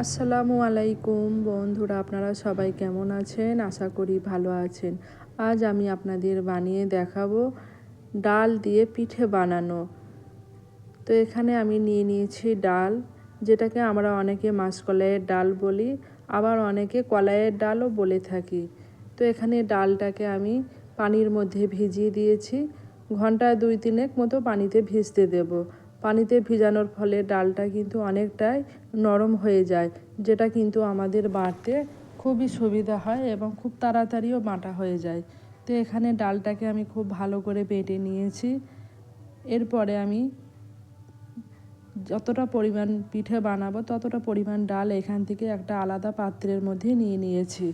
আসসালামু আলাইকুম বন্ধুরা, আপনারা সবাই কেমন আছেন? আশা করি ভালো আছেন। আজ আমি আপনাদের বানিয়ে দেখাবো ডাল দিয়ে পিঠে বানানো। তো এখানে আমি নিয়ে নিয়েছি ডাল, যেটাকে আমরা অনেকে মাসকলাইয়ের ডাল বলি, আবার অনেকে কলাইয়ের ডালও বলে থাকি। তো এখানে ডালটাকে আমি পানির মধ্যে ভিজিয়ে দিয়েছি। ঘন্টা 2-3 মতো পানিতে ভিজতে দেব। পানিতে ভিজানোর ফলে ডালটা কিন্তু অনেকটাই নরম হয়ে যায়, যেটা কিন্তু আমাদের বাটতে খুবই সুবিধা হয় এবং খুব তাড়াতাড়িও বাটা হয়ে যায়। তো এখানে ডালটাকে আমি খুব ভালো করে বেটে নিয়েছি। এরপরে আমি যতটা পরিমাণ পিঠে বানাবো ততটা পরিমাণ ডাল এখান থেকে একটা আলাদা পাত্রের মধ্যে নিয়ে নিয়েছি।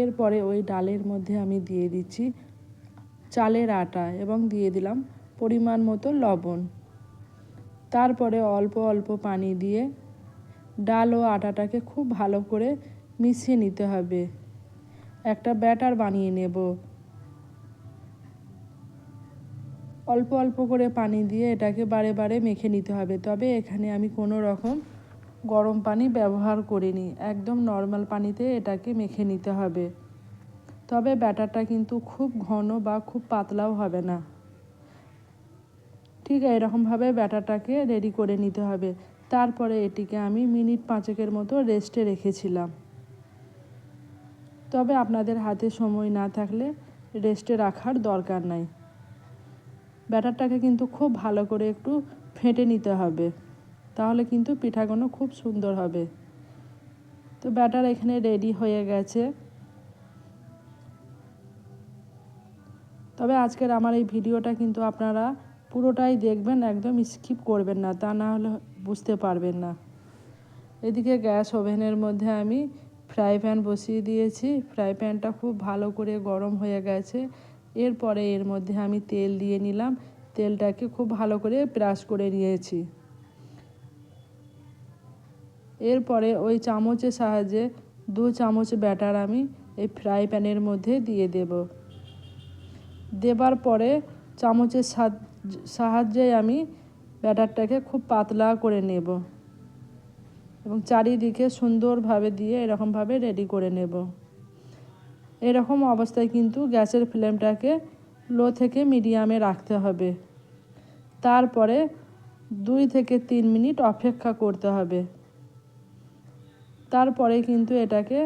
এরপরে ওই ডালের মধ্যে আমি দিয়ে দিচ্ছি চালের আটা এবং দিয়ে দিলাম পরিমাণ মতো লবণ। তারপরে অল্প অল্প পানি দিয়ে ডাল ও আটাটাকে খুব ভালো করে মিশিয়ে নিতে হবে। একটা ব্যাটার বানিয়ে নেব। অল্প অল্প করে পানি দিয়ে এটাকে বারে বারে মেখে নিতে হবে। তবে এখানে আমি কোনো রকম গরম পানি ব্যবহার করিনি, একদম নর্মাল পানিতে এটাকে মেখে নিতে হবে। তবে ব্যাটারটা কিন্তু খুব ঘন বা খুব পাতলাও হবে না। ঠিক এরকমভাবে ব্যাটারটাকে রেডি করে নিতে হবে। তারপরে এটিকে আমি মিনিট 5 মতো রেস্টে রেখেছিলাম। তবে আপনাদের হাতে সময় না থাকলে রেস্টে রাখার দরকার নাই। ব্যাটারটাকে কিন্তু খুব ভালো করে একটু ফেটে নিতে হবে, তাহলে কিন্তু পিঠাগুলো খুব সুন্দর হবে। তো ব্যাটার এখানে রেডি হয়ে গেছে। তবে আজকের আমার এই ভিডিওটা কিন্তু আপনারা পুরোটাই দেখবেন, একদম স্কিপ করবেন না, তা না হলে বুঝতে পারবেন না। এদিকে গ্যাস ওভেনের মধ্যে আমি ফ্রাই প্যান বসিয়ে দিয়েছি। ফ্রাই প্যানটা খুব ভালো করে গরম হয়ে গেছে। এরপরে এর মধ্যে আমি তেল দিয়ে নিলাম। তেলটাকে খুব ভালো করে ব্রাশ করে নিয়েছি। এরপরে ওই চামচের সাহায্যে 2 চামচ ব্যাটার আমি এই ফ্রাই প্যানের মধ্যে দিয়ে দেব। দেবার পরে চামচের সাহায্যে আমি ব্যাটারটাকে খুব পাতলা করে নেব এবং চারিদিকে সুন্দরভাবে দিয়ে এরকমভাবে রেডি করে নেব। এরকম অবস্থায় কিন্তু গ্যাসের ফ্লেমটাকে লো থেকে মিডিয়ামে রাখতে হবে। তারপরে 2 থেকে 3 মিনিট অপেক্ষা করতে হবে। তারপরে কিন্তু এটাকে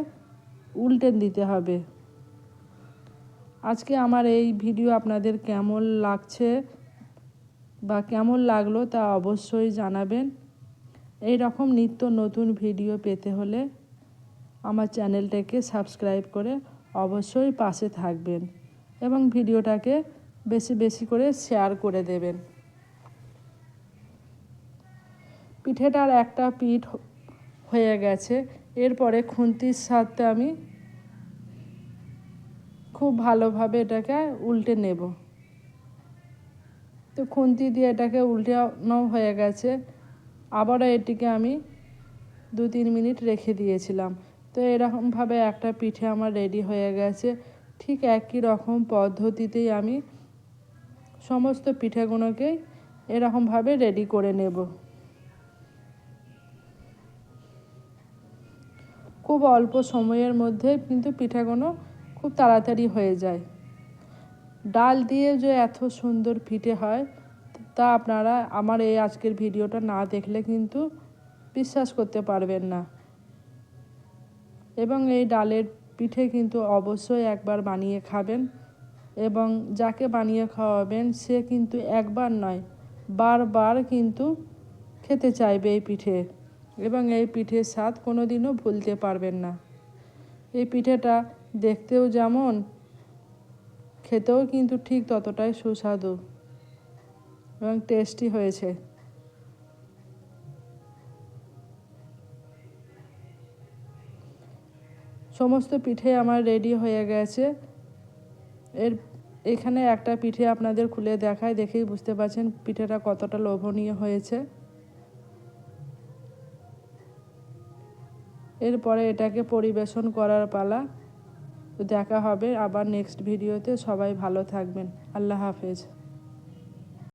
উল্টে দিতে হবে। আজকে আমার এই ভিডিও আপনাদের কেমন লাগছে বা কেমন লাগলো তা অবশ্যই জানাবেন। এই রকম নিত্য নতুন ভিডিও পেতে হলে আমার চ্যানেলটাকে সাবস্ক্রাইব করে অবশ্যই পাশে থাকবেন এবং ভিডিওটাকে বেশি বেশি করে শেয়ার করে দেবেন। পিঠেটার একটা পিঠ হয়ে গেছে। এরপরে খুন্তির সাথে আমি খুব ভালোভাবে এটাকে উল্টে নেব। তো খুন্তি দিয়ে এটাকে উল্টানো হয়ে গেছে। আবারও এটিকে আমি 2-3 মিনিট রেখে দিয়েছিলাম। তো এরকমভাবে একটা পিঠে আমার রেডি হয়ে গেছে। ঠিক একই রকম পদ্ধতিতেই আমি সমস্ত পিঠেগুলোকেই এরকমভাবে রেডি করে নেব। খুব অল্প সময়ের মধ্যে কিন্তু পিঠাগুলো খুব তাড়াতাড়ি হয়ে যায়। ডাল দিয়ে যে এত সুন্দর পিঠে হয় তা আপনারা আমার এই আজকের ভিডিওটা না দেখলে কিন্তু বিশ্বাস করতে পারবেন না। এবং এই ডালের পিঠে কিন্তু অবশ্যই একবার বানিয়ে খাবেন এবং যাকে বানিয়ে খাওয়াবেন সে কিন্তু একবার নয়, বারবার কিন্তু খেতে চাইবে এই পিঠে এবং এই পিঠের স্বাদ কোনো দিনও ভুলতে পারবেন না। এই পিঠেটা দেখতেও যেমন, খেতেও কিন্তু ঠিক ততটাই সুস্বাদু এবং টেস্টি হয়েছে। সমস্ত পিঠে আমার রেডি হয়ে গেছে। এখানে একটা পিঠে আপনাদের খুলে দেখায়, দেখেই বুঝতে পারছেন পিঠেটা কতটা লোভনীয় হয়েছে। এরপরে এটাকে পরিবেশন করার পালা। দেখা হবে আবার নেক্সট ভিডিওতে। সবাই ভালো থাকবেন। আল্লাহ হাফেজ।